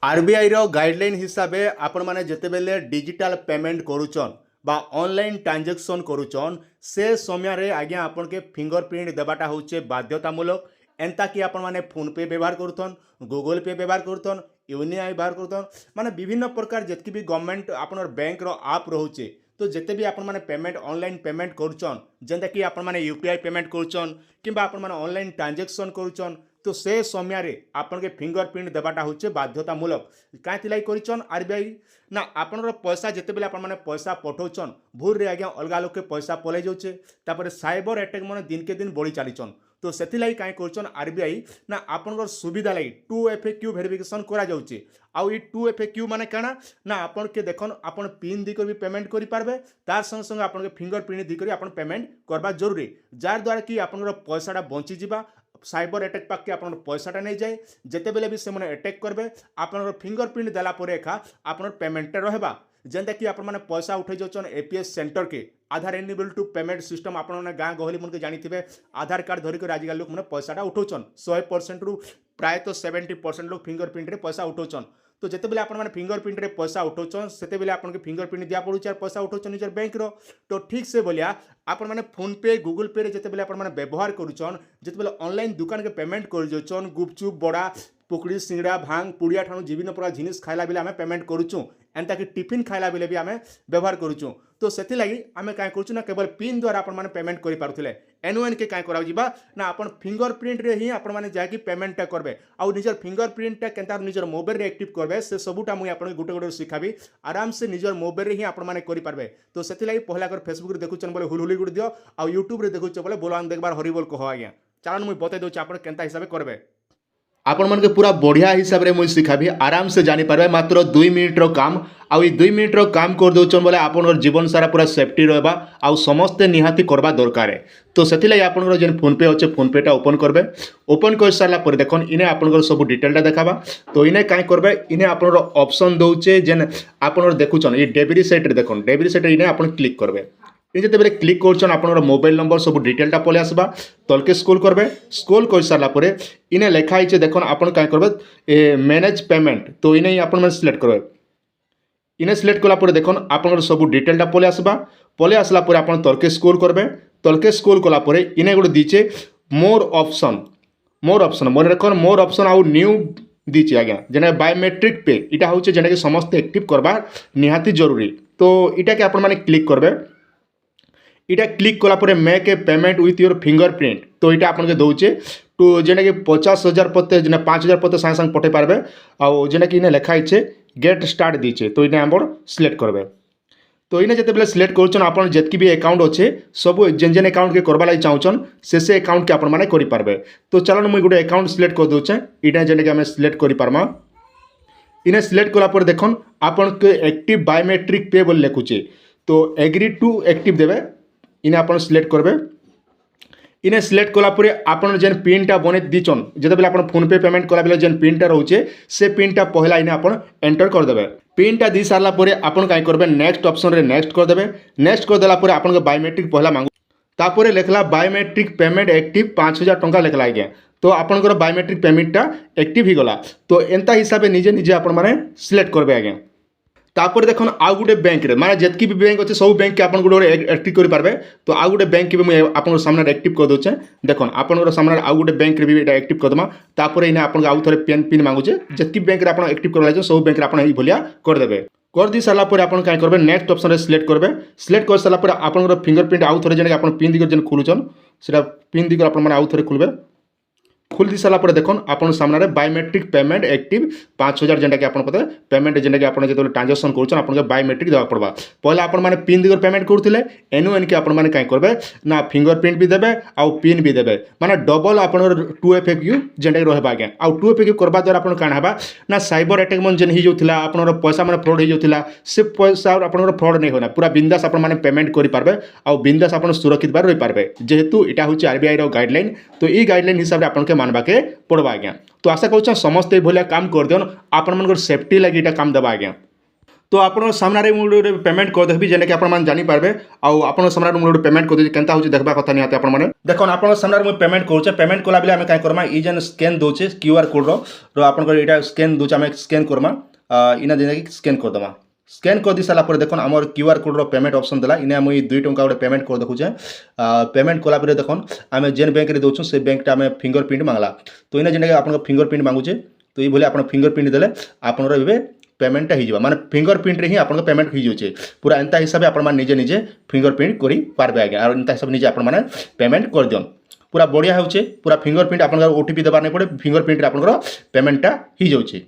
RBI रो guideline हिसाब से आपण माने जेतेबेले डिजिटल पेमेंट करूचन बा ऑनलाइन ट्रांजैक्शन करूचन से समय रे आज्ञा आपण के फिंगरप्रिंट देवाटा होचे बाध्यतामूलक एंता कि आपण माने फोन पे व्यवहार करूथन गूगल पे व्यवहार करूथन यूनिआई व्यवहार करूथन माने विभिन्न प्रकार जेतकी भी गवर्नमेंट आपण बैंक रो आप रहुचे तो जेते भी आपण माने पेमेंट ऑनलाइन पेमेंट करूचन जेंता कि आपण माने यूपीआई पेमेंट करूचन किंबा आपण माने ऑनलाइन ट्रांजैक्शन करूचन तो से समय आपन के फिंगरप्रिंट देवाटा होचे बाध्यतामूलक कहीं करिछन आरबीआई ना आपनर पैसा जितेबाला आपण माने पैसा पठाउछन भूल रे आज्ञा अलग लोक के पैसा पलै जाउछे तापर साइबर अटैक माने दिन के दिन बढ़ी चलीछन तो सेथिलाई कहीं करिछन आरबीआई ना आपनर सुविधा लगी 2FAQ वेरिफिकेशन करा जाउछे आउ ई 2FAQ माने काना ना आपन के देखन आपन पिन दी कर भी पेमेंट करि पारबे तार संग संग आपन के फिंगरप्रिंट दी कर आपन पेमेंट करबा जरूरी जार द्वारा कि आपनर पैसाटा बंची जिबा साइबर अटैक पाके आपन पैसाटा नहीं जाए जितेबेले भी से अटैक करबे आपन फिंगरप्रिंट देला परे एखा आपन पेमेंट रहबा जेंता कि आपण माने पैसा उठे जाउछन एपीएस सेंटर के आधार एनेबल टू पेमेंट सिस्टम आपण माने गाँ गहली मन के जानिथिबे आधार कार्ड धरिक आजिकल लोक माने पैसाटा उठाउछन 100% रु प्राय तो 70% लोक फिंगरप्रिंट रे पैसा उठाउछन तो जितेबेले आपण माने फिंगरप्रिंट रे पैसा उठाउछन सेतेबेले आपण के फिंगरप्रिंट दिया पड़ुछ और पैसा उठाउछन निजर बैंक रो तो ठीक से बोलिया आपण माने फोन पे गूगल पे रे जितेबेले आपण माने व्यवहार करूछन जितेबेले ऑनलाइन दुकान के पेमेंट कर जाउछन गुपचुप बड़ा पुकड़ी सिंगड़ा भांग पुड़िया ठाणु विभिन्न प्रकार जिनिस खाइला बेले आमे पेमेंट करूछु एंता कि टिफिन खाइला बेले भी आमे व्यवहार करूछु तो सेति लागि आमे काय करूछु ना केवल पिन द्वारा आपण माने पेमेंट करि पारुथिले एनओएन के काय कराउ जिबा ना आपण फिंगरप्रिंट रे ही आपण माने जाकी पेमेंट टा करबे आ निजर फिंगरप्रिंट टा केनता निजर मोबाइल रे एक्टिव करबे से सबुटा मुई आपण गुटे गुटे सिखाबी आराम से निजर मोबाइल रे ही आपण माने करि पारबे तो सेति लागि पहला कर फेसबुक रे देखुछन बोले हुलहुली गुड दियो आ यूट्यूब रे देखुछ बोले बोलान देखबार हरिबोल कहो आज्ञा चालन मुई बते दोछ आपण केनता हिसाब करबे आपण मन के पूरा बढ़िया हिसाब रे मुई सिखाबी आराम से जानी पारबे मात्र 2 मिनिट रो काम आउ 2 मिनिट रो काम कर दोछन बोले आपन जीवन सारा पूरा सेफ्टी रहबा आउ समस्त निहाती करबा दरकार है तो सेति लागि आपन जेन फोन पे होचे फोन पे टा ओपन करबे ओपन कर सारला पर देखन इने आपन सब डिटेल टा देखाबा तो इने काई करबे इने आपन ऑप्शन दोचे जेन आपन देखुछन ई डेबिट साइट रे देखन डेबिट साइट इने आपन क्लिक करबे जिते क्लिक कर आपन मोबाइल नंबर सब डिटेलटा पलि आसबा तलके स्क्रोल करबे स्क्रोल कर सारा पर इने लेखा है देखन आपन क्या करबे मैनेज पेमेंट तो इने आपन सिलेक्ट करबे इने सिलेक्ट कला देखन आपन सब डिटेलटा पलि आसला पर आपन तलके स्क्रोल कला पर इने गोटे दीचे मोर ऑप्शन मन रखन मोर ऑप्शन आउ न्यू दीचे आज्ञा जेना बायोमेट्रिक पे इटा होचे जेना कि समस्त एक्टिव करबा निहाती जरूरी तो इटा के आपन माने क्लिक करबे इटा क्लिक कला पर make a payment with your fingerprint तो इटा आपन के दउचे तो जेना कि 50,000 पते जेना 5,000 पते संग संग पठे पारबे आ जेना कि इने लेखा है गेट स्टार्ट दीचे तो इने हमर सिलेक्ट करबे तो इने जते बेले सिलेक्ट करछन आपन जेतकी भी अकाउंट अच्छे सब जेन जेन अकाउंट के करबा लागि चाहछन से अकाउंट के आपन माने करि पारबे तो चलन मुई गुटे अकाउंट सिलेक्ट कर दोचे इटा जेना कि हम सिलेक्ट करि पारमा इने सिलेक्ट कला पर देखन आपन के एक्टिव बायोमेट्रिक पे बोल लेखुचे तो एग्री टू एक्टिव देबे इने आपन सिलेक्ट करबे इने सिलेक्ट कला पर आपन जेन पिन टा बने दीचन जते बेले आपन फोन पे पेमेंट कला बेले जेन पिन टा रहउचे से पिन टा पहला इने आपन एंटर कर देबे पिन टा दी सारला पर आपन काय करबे नेक्स्ट ऑप्शन रे नेक्स्ट कर देबे नेक्स्ट कर देला पर आपन के बायोमेट्रिक पहला मांगु तापर लेखला बायोमेट्रिक पेमेंट एक्टिव 5,000 टंका लेखला आज्ञा तो आपन बायोमेट्रिक पेमेंट टा एक्टिव ही गला तो एंता हिसाब निजे निजे आपन माने सिलेक्ट करबे आज्ञा तापर देखन आउ गुटे बैंक रे माने जेतकी भी बैंक अच्छे सब बैंक के आपन गुटे एक्टिव करि पारबे तो आउ गुटे बैंक के भी आपन सामने एक्टिव कर दोचे देखन आपन सामने आउ गुटे बैंक रे भी एटा एक्टिव कर दमा तापर इने आपन आउ थरे पिन मांगुचे जेतकी बैंक रे आपन एक्टिव करला सब बैंक रे आपन ई भलिया कर देबे कर दी सारला पर आपन काय करबे नेक्स्ट ऑप्शन रे सिलेक्ट कर सारला पर आपन फिंगरप्रिंट आउ थरे जेने आपन पिन दिकर जेन खुलुचन सेटा पिन दिकर आपन माने आउ थरे खुलबे खुल दी सारा पर देखन आपन सामने बायोमेट्रिक पेमेंट एक्टिव 5,000 जेंटा कि आपन पते पेमेंट जेंटा कि आपन जेतो ट्रांजैक्शन करछन आपन के बायोमेट्रिक देबा पड़बा पहले आपन माने पिन दिगर पेमेंट करथिले एनओएन के आपन माने काई करबे ना फिंगरप्रिंट भी देबे आ पिन भी देबे माने डबल आपन 2FAQ जेंटा कि रहबा आगे आ 2FAQ करबा द्वारा आपन कान हबा ना साइबर अटैक मन जेन ही जोथिला आपन पैसा माने फ्रॉड ही जोथिला से पैसा आपन फ्रॉड नै होना पूरा बिंदास आपन माने पेमेंट करि पारबे आ बिंदास आपन सुरक्षित बार रहि पारबे जेहेतु इटा होची आरबीआई रो गाइडलाइन तो ई गाइडलाइन हिसाब रे आपन के मानबा के पड़वा आज्ञा तो आशा कर समस्त भलिया काम कर दियन आपण मन सेफ्टी लगी काम देवा आज्ञा तो आपन सामने मुझे पेमेंट करदेवि जेनकि आपने जानीपारे आउ सामने मुझे पेमेंट करदे केनता हो देखा कथा निहत आपने देखो आप सामने मुझे पेमेंट करुचे पेमेंट कला बेले आम कहीं करमा ई जेन स्कैन दूचे क्यूआर कोड रो स्कैन दूचे आम स्कैन करमा इना जेनकि स्कैन करदमा स्कैन कर दी सारा देखो आम क्यूआर कोड रो पेमेंट ऑप्शन देला इने मुझे 2 टंका गोटे पेमेंट कर देखुचे पेमेंट कला देखो आम जेन बैंक रे दौचु से बैंक आम फिंगर प्रिंट मांगला तो इना जेनकि आप फिंगर प्रिंट मांगुचे तो ये आप फिंगर प्रिंट देले आपनर ए पेमेंटा हो माने फिंगर प्रिंट रे ही आप पेमेंट हो जाए पूरा एंता हिसाब से निजे निजे फिंगर प्रिंट करि पारबे आज्ञा और एंता हिसाब निजे आप पेमेंट कर दियन पूरा बढ़िया होचे पूरा फिंगर प्रिंट आप ओटीपी देवार नहीं पड़े फिंगर प्रिंट रे आपनकर पेमेंटा हो जाए।